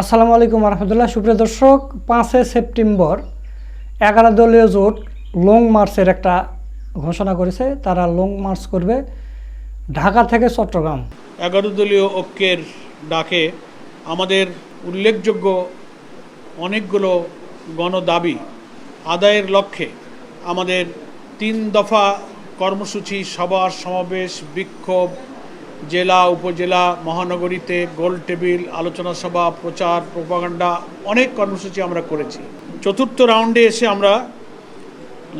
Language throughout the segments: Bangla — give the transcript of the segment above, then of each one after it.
আসসালামু আলাইকুম রহমতুল্লাহ। সুপ্রিয় দর্শক, 5 সেপ্টেম্বর 11 দলীয় জোট লং মার্চের একটা ঘোষণা করেছে। তারা লং মার্চ করবে ঢাকা থেকে চট্টগ্রাম। 11 দলীয় ঐক্যের ডাকে আমাদের উল্লেখযোগ্য অনেকগুলো গণদাবি আদায়ের লক্ষ্যে আমাদের 3 দফা কর্মসূচি, সভা সমাবেশ, বিক্ষোভ, জেলা উপজেলা মহানগরীতে গোল টেবিল, আলোচনা সভা, প্রচার প্রোপাগান্ডা, অনেক কর্মসূচি আমরা করেছি। চতুর্থ রাউন্ডে এসে আমরা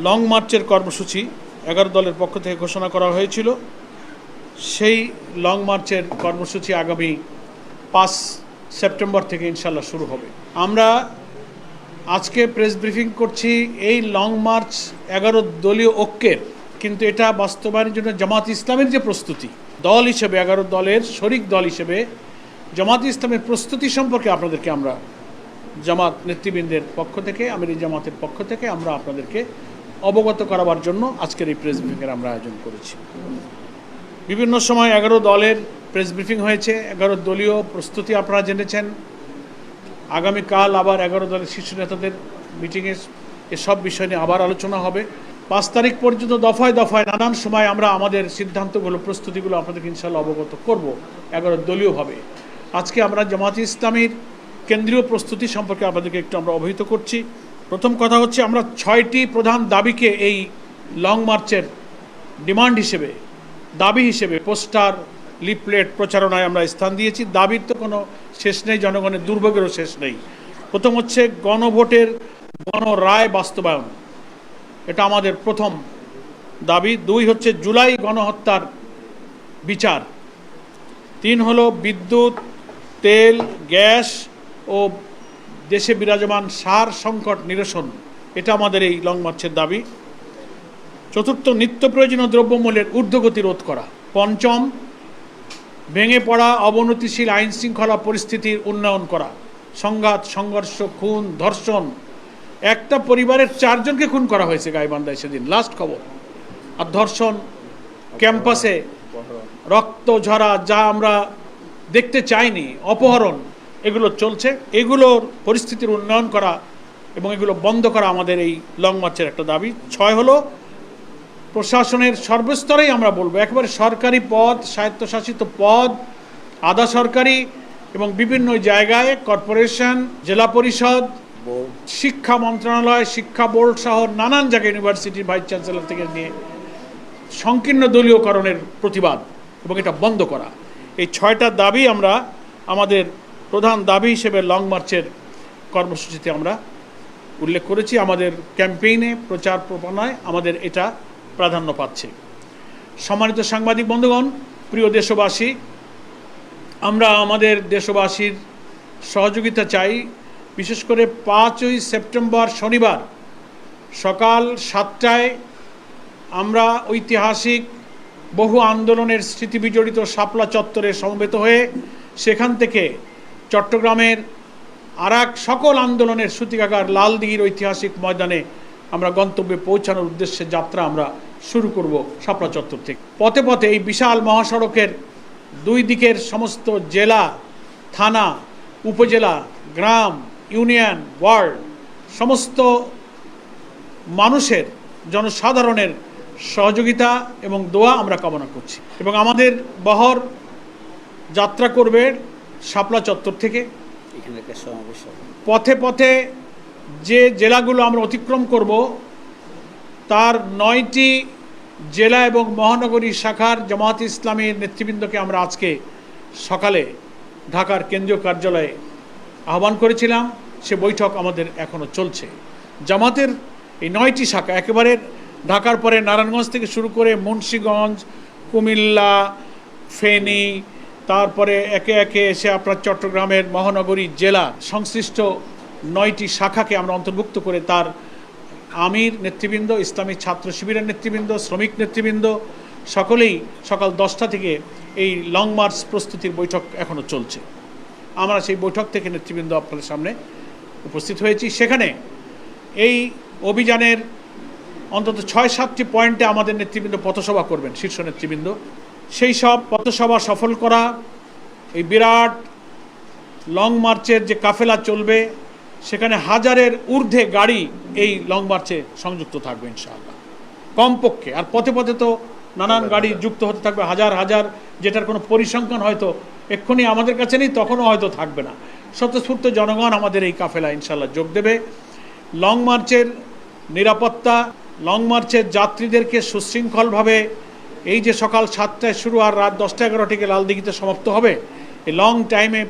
লং মার্চের কর্মসূচি 11 দলের পক্ষ থেকে ঘোষণা করা হয়েছিল। সেই লং মার্চের কর্মসূচি আগামী 5 সেপ্টেম্বর থেকে ইনশাল্লাহ শুরু হবে। আমরা আজকে প্রেস ব্রিফিং করছি এই লং মার্চ 11 দলীয় ঐক্যের, কিন্তু এটা বাস্তবায়নের জন্য জামাত ইসলামের যে প্রস্তুতি, দল হিসেবে 11 দলের শরিক দল হিসেবে জামাত ইসলামের প্রস্তুতি সম্পর্কে আপনাদেরকে আমরা জামাত নেতৃবৃন্দের পক্ষ থেকে, আমির জামাতের পক্ষ থেকে আমরা আপনাদেরকে অবগত করাবার জন্য আজকের এই প্রেস ব্রিফিংয়ের আমরা আয়োজন করেছি। বিভিন্ন সময় 11 দলের প্রেস ব্রিফিং হয়েছে, 11 দলীয় প্রস্তুতি আপনারা জেনেছেন। আগামীকাল আবার 11 দলের শীর্ষ নেতাদের মিটিংয়ে এসব বিষয় নিয়ে আবার আলোচনা হবে। 5 তারিখ পর্যন্ত দফায় দফায় নানান সময় আমরা আমাদের সিদ্ধান্তগুলো, প্রস্তুতিগুলো আপনাদেরকে ইনশাল্লাহ অবগত করব 11 দলীয়ভাবে। আজকে আমরা জামাত ইসলামীর কেন্দ্রীয় প্রস্তুতি সম্পর্কে আপনাদেরকে একটু আমরা অবহিত করছি। প্রথম কথা হচ্ছে, আমরা 6টি প্রধান দাবিকে এই লং মার্চের ডিমান্ড হিসেবে, দাবি হিসেবে পোস্টার, লিফলেট, প্রচারণায় আমরা স্থান দিয়েছি। দাবির তো কোনো শেষ নেই, জনগণের দুর্ভোগেরও শেষ নেই। প্রথম হচ্ছে গণভোটের গণরায় বাস্তবায়ন, এটা আমাদের প্রথম দাবি। 2 হচ্ছে জুলাই গণহত্যার বিচার। 3 হলো বিদ্যুৎ, তেল, গ্যাস ও দেশে বিরাজমান সার সংকট নিরসন, এটা আমাদের এই লং মার্চের দাবি। 4র্থ, নিত্য প্রয়োজনীয় দ্রব্যমূল্যের ঊর্ধ্বগতি রোধ করা। 5ম, ভেঙে পড়া অবনতিশীল আইন শৃঙ্খলা পরিস্থিতির উন্নয়ন করা। সংঘাত, সংঘর্ষ, খুন, ধর্ষণ, একটা পরিবারের 4 জনকে খুন করা হয়েছে গাইবান্ধায় সেদিন, লাস্ট খবর। আর ধর্ষণ, ক্যাম্পাসে রক্ত ঝরা, যা আমরা দেখতে চাইনি, অপহরণ, এগুলো চলছে। এগুলোর পরিস্থিতির উন্নয়ন করা এবং এগুলো বন্ধ করা আমাদের এই লং মার্চের একটা দাবি। 6 হলো প্রশাসনের সর্বস্তরেই, আমরা বলবো একেবারে সরকারি পদ, স্বায়ত্তশাসিত পদ, আধা সরকারি এবং বিভিন্ন জায়গায় কর্পোরেশন, জেলা পরিষদ, শিক্ষা মন্ত্রণালয়, শিক্ষা বোর্ড সহ নানান জায়গায়, ইউনিভার্সিটির ভাইস চ্যান্সেলর থেকে নিয়ে সংকীর্ণ দলীয়করণের প্রতিবাদ এবং এটা বন্ধ করা। এই 6টা দাবি আমরা আমাদের প্রধান দাবি হিসেবে লং মার্চের কর্মসূচিতে আমরা উল্লেখ করেছি। আমাদের ক্যাম্পেইনে, প্রচার প্রচারণায় আমাদের এটা প্রাধান্য পাচ্ছে। সম্মানিত সাংবাদিক বন্ধুগণ, প্রিয় দেশবাসী, আমরা আমাদের দেশবাসীর সহযোগিতা চাই। বিশেষ করে 5ই সেপ্টেম্বর শনিবার সকাল 7টায় আমরা ঐতিহাসিক বহু আন্দোলনের স্মৃতিবিজড়িত শাপলা চত্বরে সমবেত হয়ে সেখান থেকে চট্টগ্রামের আরেক সকল আন্দোলনের সূতিকাগার লালদিঘির ঐতিহাসিক ময়দানে আমরা গন্তব্যে পৌঁছানোর উদ্দেশ্যে যাত্রা আমরা শুরু করব শাপলা চত্বর থেকে। পথে পথে এই বিশাল মহাসড়কের 2 দিকের সমস্ত জেলা, থানা, উপজেলা, গ্রাম, ইউনিয়ন, ওয়ার্ড, সমস্ত মানুষের, জনসাধারণের সহযোগিতা এবং দোয়া আমরা কামনা করছি। এবং আমাদের বহর যাত্রা করবে শাপলা চত্বর থেকে। পথে পথে যে জেলাগুলো আমরা অতিক্রম করব, তার 9টি জেলা এবং মহানগরী শাখার জামাত ইসলামীর নেতৃবৃন্দকে আমরা আজকে সকালে ঢাকার কেন্দ্রীয় কার্যালয়ে আহ্বান করেছিলাম। সে বৈঠক আমাদের এখনও চলছে। জামাতের এই 9টি শাখা, একেবারে ঢাকার পরে নারায়ণগঞ্জ থেকে শুরু করে মুন্সিগঞ্জ, কুমিল্লা, ফেনী, তারপরে একে একে এসে আপনার চট্টগ্রামের মহানগরী জেলা সংশ্লিষ্ট 9টি শাখাকে আমরা অন্তর্ভুক্ত করে তার আমির নেতৃবৃন্দ, ইসলামী ছাত্র শিবিরের নেতৃবৃন্দ, শ্রমিক নেতৃবৃন্দ সকলেই সকাল 10টা থেকে এই লং মার্চ প্রস্তুতির বৈঠক এখনও চলছে। আমরা সেই বৈঠক থেকে নেতৃবৃন্দ আপনাদের সামনে উপস্থিত হয়েছি। সেখানে এই অভিযানের অন্তত 6-7টি পয়েন্টে আমাদের নেতৃবৃন্দ পথসভা করবেন, শীর্ষ নেতৃবৃন্দ। সেই সব পথসভা সফল করা, এই বিরাট লং মার্চের যে কাফেলা চলবে সেখানে হাজারের ঊর্ধ্বে গাড়ি এই লং মার্চে সংযুক্ত থাকবে ইনশাআল্লাহ কমপক্ষে। আর পথে পথে তো নানান গাড়ি যুক্ত হতে থাকবে হাজার হাজার, যেটার কোনো পরিসংখ্যান হয়তো এক্ষুনি আমাদের কাছে নেই, তখনও হয়তো থাকবে না। স্বতঃস্ফূর্ত জনগণ আমাদের এই কাফেলা ইনশাআল্লাহ যোগ দেবে। লং মার্চের নিরাপত্তা, লং মার্চের যাত্রীদেরকে সুশৃঙ্খলভাবে এই যে সকাল 7টায় শুরু আর রাত 10টা-11টাকে লালদিঘিতে সমাপ্ত হবে, এই লং টাইমে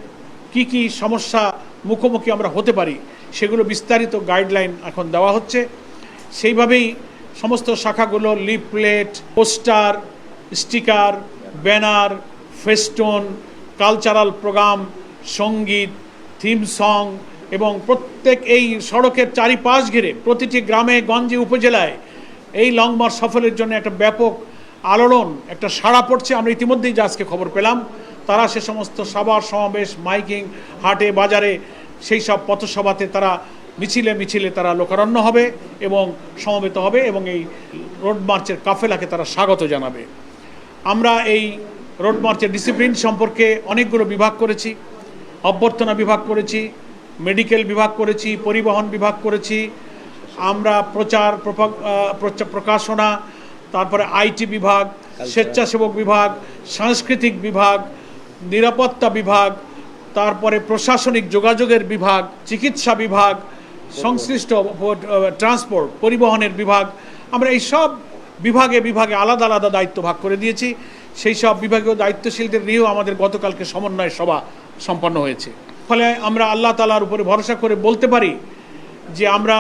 কি কি সমস্যা মুখোমুখি আমরা হতে পারি সেগুলো বিস্তারিত গাইডলাইন এখন দেওয়া হচ্ছে। সেইভাবেই সমস্ত শাখাগুলো leaflet, poster, sticker, banner, festoon, cultural program, সঙ্গীত, থিম সং এবং প্রত্যেক এই সড়কের চারিপাশ ঘিরে প্রতিটি গ্রামে গঞ্জে উপজেলায় এই লং মার্চ সফলের জন্য একটা ব্যাপক আলোড়ন, একটা সাড়া পড়ছে। আমরা ইতিমধ্যেই যে আজকে খবর পেলাম, তারা সে সমস্ত সভা সমাবেশ, মাইকিং, হাটে বাজারে সেই সব পথসভাতে তারা মিছিলে মিছিলে তারা লোকারণ্য হবে এবং সমবেত হবে এবং এই রোড মার্চের কাফেলাকে তারা স্বাগত জানাবে। আমরা এই রোড মার্চের ডিসিপ্লিন সম্পর্কে অনেকগুলো বিভাগ করেছি, অভ্যর্থনা বিভাগ করেছি, মেডিকেল বিভাগ করেছি, পরিবহন বিভাগ করেছি, আমরা প্রকাশনা, তারপরে আইটি বিভাগ, স্বেচ্ছাসেবক বিভাগ, সাংস্কৃতিক বিভাগ, নিরাপত্তা বিভাগ, তারপরে প্রশাসনিক যোগাযোগের বিভাগ, চিকিৎসা বিভাগ, সংশ্লিষ্ট ট্রান্সপোর্ট পরিবহনের বিভাগ, আমরা এই সব বিভাগে বিভাগে আলাদা আলাদা দায়িত্ব ভাগ করে দিয়েছি। সেই সব বিভাগীয় দায়িত্বশীলদের নিয়েও আমাদের গতকালকে সমন্বয় সভা সম্পন্ন হয়েছে। ফলে আমরা আল্লাহ তাআলার উপরে ভরসা করে বলতে পারি যে আমরা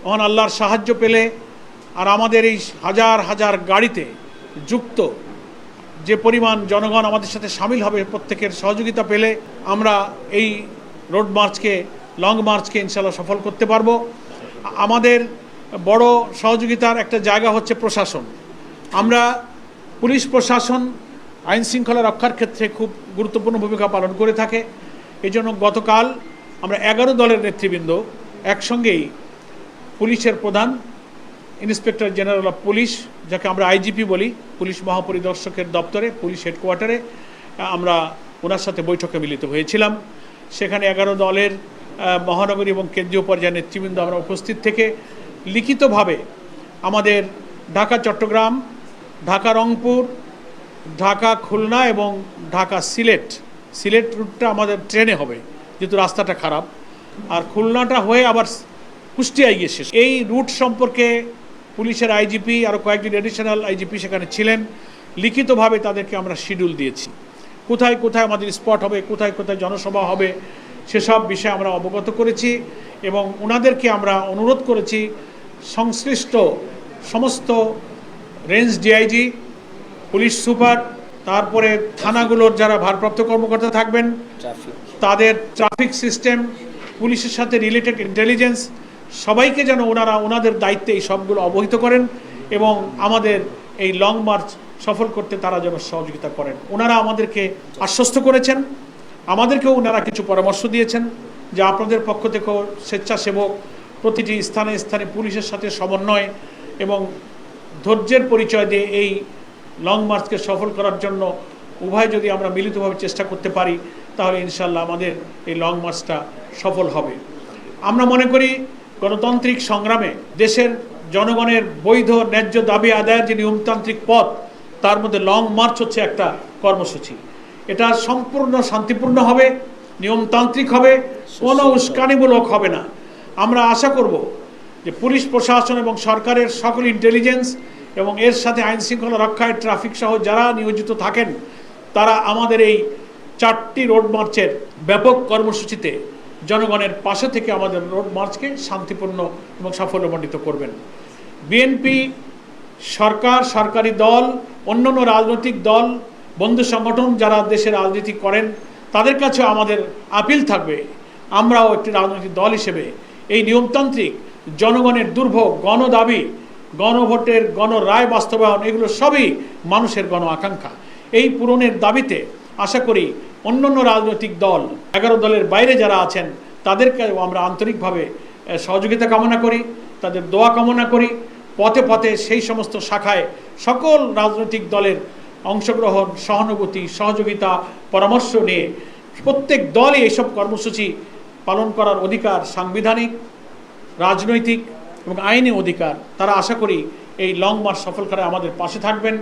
মহান আল্লাহর সাহায্য পেলে আর আমাদের এই হাজার হাজার গাড়িতে যুক্ত যে পরিমাণ জনগণ আমাদের সাথে সামিল হবে, প্রত্যেকের সহযোগিতা পেলে আমরা এই রোড মার্চকে, লং মার্চকে ইনশাআল্লাহ সফল করতে পারবো। আমাদের বড় সহযোগিতার একটা জায়গা হচ্ছে প্রশাসন। আমরা পুলিশ প্রশাসন আইন শৃঙ্খলা রক্ষার ক্ষেত্রে খুব গুরুত্বপূর্ণ ভূমিকা পালন করে থাকে। এই জন্য গতকাল আমরা 11 দলের নেতৃবৃন্দ একসঙ্গেই পুলিশের প্রধান, ইন্সপেক্টর জেনারেল অফ পুলিশ, যাকে আমরা আইজিপি বলি, পুলিশ মহাপরিদর্শকের দপ্তরে, পুলিশ হেডকোয়ার্টারে আমরা ওনার সাথে বৈঠকে মিলিত হয়েছিলাম। সেখানে 11 দলের মহানগরী এবং কেন্দ্রীয় পর্যায়ের নেতৃবৃন্দ আমরা উপস্থিত থেকে লিখিতভাবে আমাদের ঢাকা চট্টগ্রাম, ঢাকা রংপুর, ঢাকা খুলনা এবং ঢাকা সিলেট রুটটা আমাদের ট্রেনে হবে যেহেতু রাস্তাটা খারাপ, আর খুলনাটা হয়ে আবার কুষ্টিয়ায় গিয়ে শেষ। এই রুট সম্পর্কে পুলিশের আইজিপি আরও কয়েকজন এডিশনাল আইজিপি সেখানে ছিলেন, লিখিতভাবে তাদেরকে আমরা শিডিউল দিয়েছি। কোথায় কোথায় আমাদের স্পট হবে, কোথায় কোথায় জনসভা হবে, সেসব বিষয়ে আমরা অবগত করেছি এবং ওনাদেরকে আমরা অনুরোধ করেছি সংশ্লিষ্ট সমস্ত রেঞ্জ ডিআইজি, পুলিশ সুপার, তারপরে থানাগুলোর যারা ভারপ্রাপ্ত কর্মকর্তা থাকবেন, তাদের ট্রাফিক সিস্টেম, পুলিশের সাথে রিলেটেড ইন্টেলিজেন্স, সবাইকে যেন ওনাদের দায়িত্বে এই সবগুলো অবহিত করেন এবং আমাদের এই লং মার্চ সফল করতে তারা যেন সহযোগিতা করেন। ওনারা আমাদেরকে আশ্বস্ত করেছেন, আমাদেরকেও ওনারা কিছু পরামর্শ দিয়েছেন যে আপনাদের পক্ষ থেকেও স্বেচ্ছাসেবক প্রতিটি স্থানে স্থানে পুলিশের সাথে সমন্বয় এবং ধৈর্যের পরিচয় দিয়ে এই লং মার্চকে সফল করার জন্য উভয় যদি আমরা মিলিতভাবে চেষ্টা করতে পারি তাহলে ইনশাল্লাহ আমাদের এই লং মার্চটা সফল হবে। আমরা মনে করি গণতান্ত্রিক সংগ্রামে দেশের জনগণের বৈধ ন্যায্য দাবি আদায়ের যে নিয়মতান্ত্রিক পথ, তার মধ্যে লং মার্চ হচ্ছে একটা কর্মসূচি। এটা সম্পূর্ণ শান্তিপূর্ণ হবে, নিয়মতান্ত্রিক হবে, কোনো উস্কানিমূলক হবে না। আমরা আশা করব যে পুলিশ প্রশাসন এবং সরকারের সকল ইন্টেলিজেন্স এবং এর সাথে আইন শৃঙ্খলা রক্ষায় ট্রাফিক সহ যারা নিয়োজিত থাকেন তারা আমাদের এই 4টি রোড মার্চের ব্যাপক কর্মসূচিতে জনগণের পাশে থেকে আমাদের রোড মার্চকে শান্তিপূর্ণ এবং সাফল্যমণ্ডিত করবেন। বিএনপি, সরকার, সরকারি দল, অন্যান্য রাজনৈতিক দল, বন্ধু সংগঠন যারা দেশে রাজনীতি করেন তাদের কাছে আমাদের আপিল থাকবে, আমরাও একটি রাজনৈতিক দল হিসেবে এই নিয়মতান্ত্রিক জনগণের দুর্ভোগ, গণদাবি, গণভোটের গণরায় বাস্তবায়ন, এগুলো সবই মানুষের গণ আকাঙ্ক্ষা। এই পূরণের দাবিতে আশা করি অন্যান্য রাজনৈতিক দল, 11 দলের বাইরে যারা আছেন তাদেরকেও আমরা আন্তরিকভাবে সহযোগিতা কামনা করি, তাদের দোয়া কামনা করি। পথে পথে সেই সমস্ত শাখায় সকল রাজনৈতিক দলের অংশগ্রহণ, সহানুভূতি, সহযোগিতা, পরামর্শ নিয়ে প্রত্যেক দলই এইসব কর্মসূচি পালন করার অধিকার সাংবিধানিক, রাজনৈতিক এবং আইনি অধিকার। তারা আশা করি এই লং মার্চ সফল করে আমাদের পাশে থাকবেন।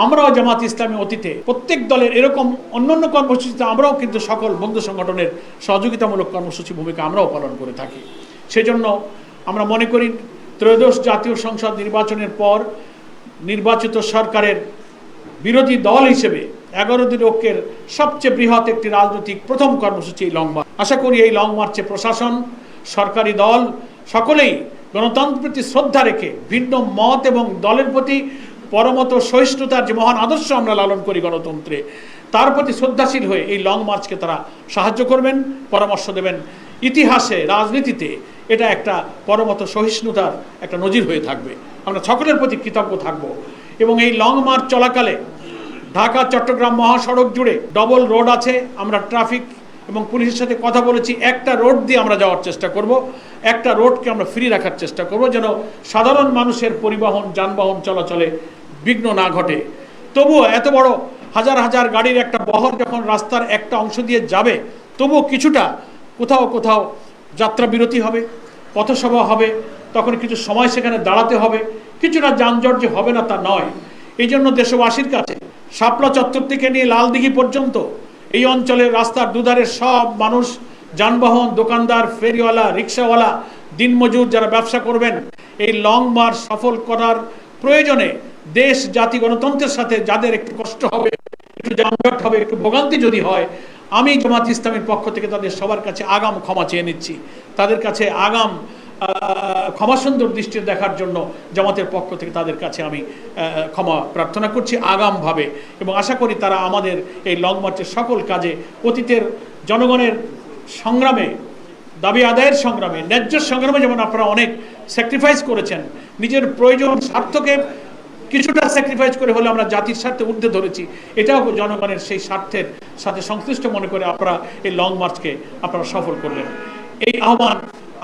আমরাও জামাত ইসলামী অতীতে প্রত্যেক দলের এরকম অন্যান্য কর্মসূচিতে আমরাও কিন্তু সকল বন্ধু সংগঠনের সহযোগিতামূলক কর্মসূচি ভূমিকা আমরাও পালন করে থাকি। সেজন্য আমরা মনে করি ত্রয়োদশ জাতীয় সংসদ নির্বাচনের পর নির্বাচিত সরকারের বিরোধী দল হিসেবে 11 দিন ঐক্যের সবচেয়ে বৃহৎ একটি রাজনৈতিক প্রথম কর্মসূচি এই লং মার্চ। আশা করি এই লং মার্চে প্রশাসন, সরকারি দল সকলেই গণতন্ত্রের প্রতি শ্রদ্ধা রেখে ভিন্ন মত এবং দলের প্রতি পরমত সহিষ্ণুতার যে মহান আদর্শ আমরা লালন করি গণতন্ত্রে, তার প্রতি শ্রদ্ধাশীল হয়ে এই লং মার্চকে তারা সাহায্য করবেন, পরামর্শ দেবেন। ইতিহাসে, রাজনীতিতে এটা একটা পরমত সহিষ্ণুতার একটা নজির হয়ে থাকবে। আমরা সকলের প্রতি কৃতজ্ঞ থাকব। এবং এই লং মার্চ চলাকালে ঢাকা চট্টগ্রাম মহাসড়ক জুড়ে ডবল রোড আছে। আমরা ট্রাফিক এবং পুলিশের সাথে কথা বলেছি, একটা রোড দিয়ে আমরা যাওয়ার চেষ্টা করব, একটা রোডকে আমরা ফ্রি রাখার চেষ্টা করব, যেন সাধারণ মানুষের পরিবহন যানবাহন চলাচলে বিঘ্ন না ঘটে। তবুও এত বড় হাজার হাজার গাড়ির একটা বহর যখন রাস্তার একটা অংশ দিয়ে যাবে, তবুও কিছুটা কোথাও কোথাও যাত্রা বিরতি হবে, পথসভা হবে, তখন কিছু সময় সেখানে দাঁড়াতে হবে। কিছুটা যানজট যে হবে না তা নয়। এই জন্য দেশবাসীর কাছে শাপলা চত্বর থেকে নিয়ে লালদিঘি পর্যন্ত এই অঞ্চলের রাস্তার দুধারের সব মানুষ, যানবাহন, দোকানদার, ফেরিওয়ালা, রিক্সাওয়ালা, দিনমজুর যারা ব্যবসা করবেন, এই লং মার্চ সফল করার প্রয়োজনে দেশ, জাতি, গণতন্ত্রের সাথে যাদের একটু কষ্ট হবে, একটু যানজট হবে, একটু ভোগান্তি যদি হয়, আমি জামাত ইসলামীর পক্ষ থেকে তাদের সবার কাছে আগাম ক্ষমা চেয়ে নিচ্ছি। তাদের কাছে আগাম ক্ষমা সুন্দর দৃষ্টিতে দেখার জন্য জামাতের পক্ষ থেকে তাদের কাছে আমি ক্ষমা প্রার্থনা করছি আগামভাবে। এবং আশা করি তারা আমাদের এই লং মার্চের সকল কাজে, অতীতের জনগণের সংগ্রামে, দাবি আদায়ের সংগ্রামে, ন্যায্য সংগ্রামে যেমন আপনারা অনেক স্যাক্রিফাইস করেছেন, নিজের প্রয়োজন স্বার্থকে কিছুটা স্যাক্রিফাইস করে হলে আমরা জাতির স্বার্থে ঊর্ধ্বে ধরেছি, এটাও জনগণের সেই স্বার্থের সাথে সংশ্লিষ্ট মনে করে আপনারা এই লং মার্চকে আপনারা সফল করলেন। এই আহ্বান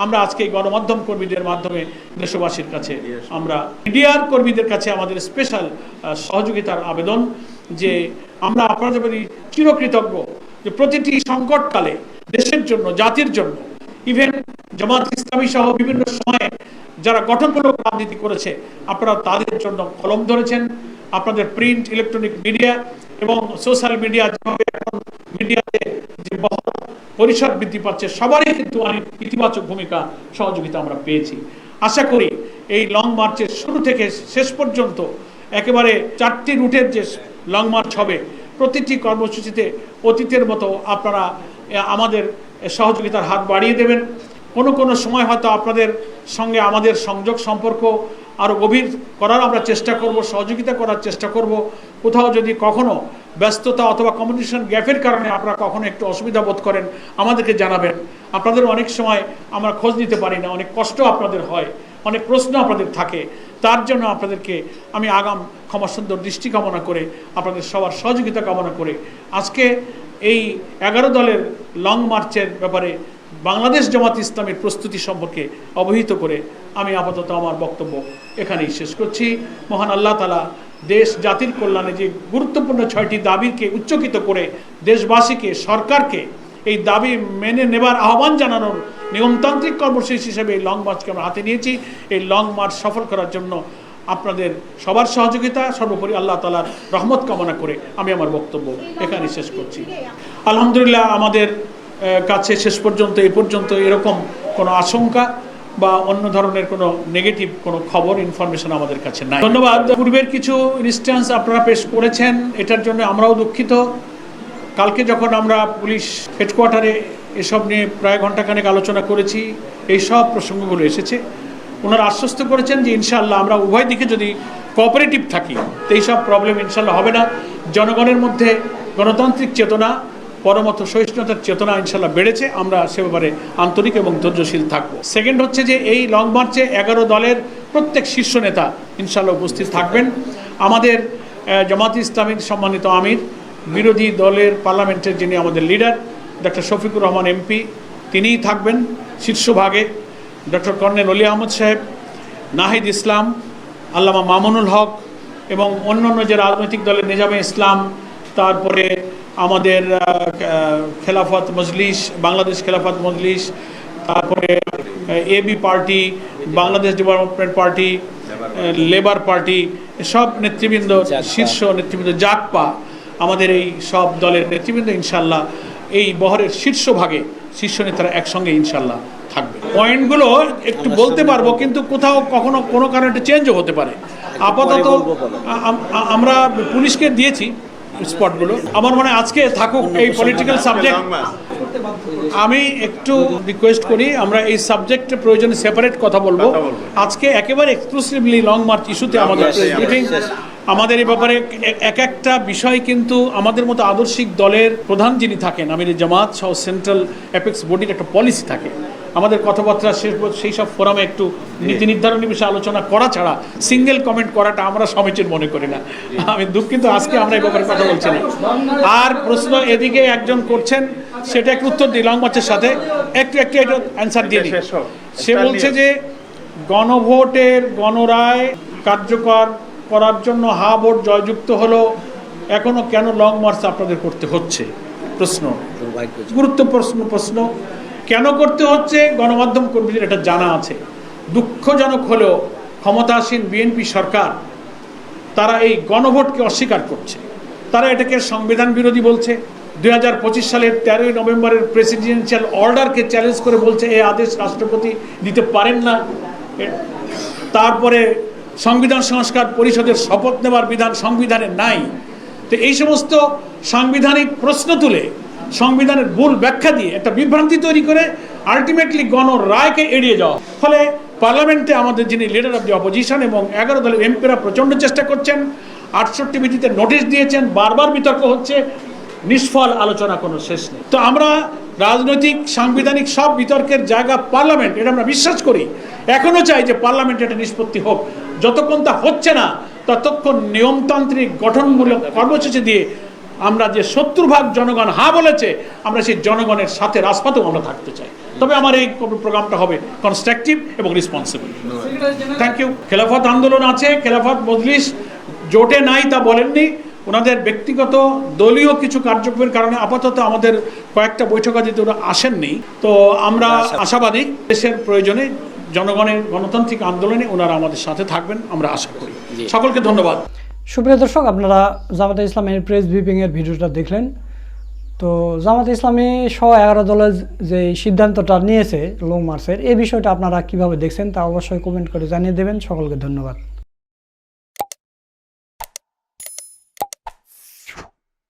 আমরা আজকে এই গণমাধ্যম কর্মীদের মাধ্যমে দেশবাসীর কাছে, আমরা মিডিয়ার কর্মীদের কাছে আমাদের স্পেশাল সহযোগিতার আবেদন যে আমরা আপনাদের প্রতি চিরকৃতজ্ঞ যে প্রতিটি সংকটকালে দেশের জন্য, জাতির জন্য, ইভেন জামাত ইসলামী সহ বিভিন্ন সময়ে যারা গঠনমূলক রাজনীতি করেছে, আপনারা তাদের জন্য কলম ধরেছেন। আপনাদের প্রিন্ট, ইলেকট্রনিক মিডিয়া এবং সোশ্যাল মিডিয়া, যেভাবে এখন মিডিয়াতে যে পরিসর বৃদ্ধি পাচ্ছে, সবারই কিন্তু অনেক ইতিবাচক ভূমিকা, সহযোগিতা আমরা পেয়েছি। আশা করি এই লং মার্চের শুরু থেকে শেষ পর্যন্ত একেবারে 4টি রুটের যে লং মার্চ হবে, প্রতিটি কর্মসূচিতে অতীতের মতো আপনারা আমাদের সহযোগিতার হাত বাড়িয়ে দেবেন। কোনো সময় হয়তো আপনাদের সঙ্গে আমাদের সংযোগ সম্পর্ক আরও গভীর করার আমরা চেষ্টা করব, সহযোগিতা করার চেষ্টা করব। কোথাও যদি কখনো ব্যস্ততা অথবা কমিউনিকেশন গ্যাপের কারণে আপনারা কখনো একটু অসুবিধা বোধ করেন, আমাদেরকে জানাবেন। আপনাদের অনেক সময় আমরা খোঁজ নিতে পারি না, অনেক কষ্ট আপনাদের হয়, অনেক প্রশ্ন আপনাদের থাকে। তার জন্য আপনাদেরকে আমি আগাম ক্ষমা সুন্দর দৃষ্টি কামনা করে, আপনাদের সবার সহযোগিতা কামনা করে আজকে এই 11 দলের লং মার্চের ব্যাপারে বাংলাদেশ জামাত ইসলামের প্রস্তুতি সম্পর্কে অবহিত করে আমি আপাতত আমার বক্তব্য এখানেই শেষ করছি। মহান আল্লাহ তাআলা দেশ জাতির কল্যাণে যে গুরুত্বপূর্ণ 6টি দাবিকে উচ্চকিত করে দেশবাসীকে, সরকারকে এই দাবি মেনে নেবার আহ্বান জানানোর নিয়মতান্ত্রিক কর্মসূচি হিসেবে এই লং মার্চকে আমরা হাতে নিয়েছি। এই লং মার্চ সফল করার জন্য আপনাদের সবার সহযোগিতা, সর্বোপরি আল্লাহ তাআলার রহমত কামনা করে আমি আমার বক্তব্য এখানে শেষ করছি। আলহামদুলিল্লাহ, আমাদের কাছে শেষ পর্যন্ত এই পর্যন্ত এরকম কোনো আশঙ্কা বা অন্য ধরনের কোনো নেগেটিভ কোনো খবর, ইনফরমেশন আমাদের কাছে নাই। ধন্যবাদ। পূর্বের কিছু ইনস্ট্যান্স আপনারা পেশ করেছেন, এটার জন্য আমরাও দুঃখিত। কালকে যখন আমরা পুলিশ হেডকোয়ার্টারে এসব নিয়ে প্রায় ঘণ্টাখানেক আলোচনা করেছি, এই সব প্রসঙ্গগুলো এসেছে। ওনারা আশ্বস্ত করেছেন যে ইনশাআল্লাহ আমরা উভয় দিকে যদি কোঅপারেটিভ থাকি তো এইসব প্রবলেম ইনশাআল্লাহ হবে না। জনগণের মধ্যে গণতান্ত্রিক চেতনা, পরমত সহিষ্ণুতার চেতনা ইনশাআল্লাহ বেড়েছে। আমরা সে ব্যাপারে আন্তরিক এবং ধৈর্যশীল থাকবো। সেকেন্ড হচ্ছে যে এই লং মার্চে 11 দলের প্রত্যেক শীর্ষ নেতা ইনশাআল্লাহ উপস্থিত থাকবেন। আমাদের জামাত ইসলামীর সম্মানিত আমির, বিরোধী দলের পার্লামেন্টের যিনি আমাদের leader doctor Shafiqur Rahman MP, তিনিই থাকবেন শীর্ষভাগে। ডক্টর কর্নেল অলি আহমদ সাহেব, নাহিদ ইসলাম, আল্লামা মামুনুল হক এবং অন্যান্য যে রাজনৈতিক দলের নিজামে ইসলাম, তারপরে আমাদের খেলাফত মজলিস, বাংলাদেশ খেলাফত মজলিস, তারপরে AB party, Bangladesh development party, labour party, সব নেতৃবৃন্দ, শীর্ষ নেতৃবৃন্দ, জাকপা, আমাদের এই সব দলের নেতৃবৃন্দ ইনশাল্লাহ এই বহরের শীর্ষভাগে শীর্ষ নেতারা একসঙ্গে ইনশাল্লাহ থাকবে। পয়েন্টগুলো একটু বলতে পারবো, কিন্তু কোথাও কখনো কোনো কারণে একটা চেঞ্জও হতে পারে। আপাতত আমরা পুলিশকে দিয়েছি স্পটগুলো। আমার মনে হয় আজকে থাকুক এই পলিটিক্যাল সাবজেক্ট। আমি একটু রিকোয়েস্ট করি, আমরা এই সাবজেক্টে প্রয়োজনে সেপারেট কথা বলবো। আজকে একেবারে এক্সক্লুসিভলি লং মার্চ ইস্যুতে আমাদের ব্রিফিং, আমাদের এই ব্যাপারে এক একটা বিষয় কিন্তু আমাদের মতো আদর্শিক দলের প্রধান যিনি থাকেন, আমির জামাত সহ সেন্ট্রাল অ্যাপেক্স বডির একটা পলিসি থাকে। আমাদের কথাবার্তা সেই সব ফোরামে একটু নীতি নির্ধারণী বিষয়ে আলোচনা করা ছাড়া সিঙ্গেল কমেন্ট করাটা আমরা সমীচীন মনে করি না। আমি দুঃখিত, আজকে আমরা এই ব্যাপারে কথা বলছি না। আর প্রশ্ন এদিকে একজন করছেন, সেটা একটু উত্তর দিই লং মার্চের সাথে, একটু এটা অ্যান্সার দিয়ে দিই। সে বলছে যে গণভোটের গণরায় কার্যকর করার জন্য হা ভোট জয়যুক্ত হলো, এখনো কেন লং মার্চ আপনাদের করতে হচ্ছে? প্রশ্ন, গুরুত্বপূর্ণ প্রশ্ন। কেন করতে হচ্ছে গণমাধ্যম কর্মীদের এটা জানা আছে। দুঃখজনক হলেও ক্ষমতাসীন বিএনপি সরকার তারা এই গণভোটকে অস্বীকার করছে। তারা এটাকে সংবিধান বিরোধী বলছে। 2025 সালের 13ই নভেম্বরের প্রেসিডেন্সিয়াল অর্ডারকে চ্যালেঞ্জ করে বলছে এই আদেশ রাষ্ট্রপতি দিতে পারেন না। তারপরে সংবিধান সংস্কার পরিষদের শপথ নেওয়ার বিধান সংবিধানে নাই। তো এই সমস্ত সাংবিধানিক প্রশ্ন তুলে সংবিধানের ভুল ব্যাখ্যা দিয়ে একটা বিভ্রান্তি তৈরি করে আলটিমেটলি গণরায়কে এড়িয়ে যাওয়া। ফলে পার্লামেন্টে আমাদের যিনি লিডার অফ দি অপোজিশন এবং 11 দলের এমপিরা প্রচণ্ড চেষ্টা করছেন, 68 ভিত্তিতে নোটিশ দিয়েছেন, বারবার বিতর্ক হচ্ছে, নিষ্ফল আলোচনা কোনো শেষ নেই। তো আমরা রাজনৈতিক সাংবিধানিক সব বিতর্কের জায়গা পার্লামেন্ট, এটা আমরা বিশ্বাস করি। এখনও চাই যে পার্লামেন্টে একটা নিষ্পত্তি হোক। যতক্ষণ তা হচ্ছে না ততক্ষণ নিয়মতান্ত্রিক গঠনমূলক কর্মসূচি দিয়ে আমরা যে 70% জনগণ হ্যাঁ বলেছে, আমরা সেই জনগণের সাথে রাজপথেও আমরা থাকতে চাই। তবে আমার এই প্রোগ্রামটা হবে কনস্ট্রাকটিভ এবং রেসপন্সিবল। Thank you. খেলাফত আন্দোলন আছে, খেলাফত মজলিস জোটে নাই তা বলেননি। ওনাদের ব্যক্তিগত দলীয় কিছু কার্যক্রমের কারণে আপাতত আমাদের কয়েকটা বৈঠক দিতে ওরা আসেননি। তো আমরা আশাবাদী দেশের প্রয়োজনে জনগণের গণতান্ত্রিক আন্দোলনে ওনারা আমাদের সাথে থাকবেন, আমরা আশা করি। সকলকে ধন্যবাদ। সুপ্রিয় দর্শক, আপনারা জামাতে ইসলামের প্রেস ব্রিফিংয়ের ভিডিওটা দেখলেন। তো জামাতে ইসলামী সহ 11 দলের যে সিদ্ধান্তটা নিয়েছে লং মার্চের, এই বিষয়টা আপনারা কিভাবে দেখছেন তা অবশ্যই কমেন্ট করে জানিয়ে দেবেন। সকলকে ধন্যবাদ।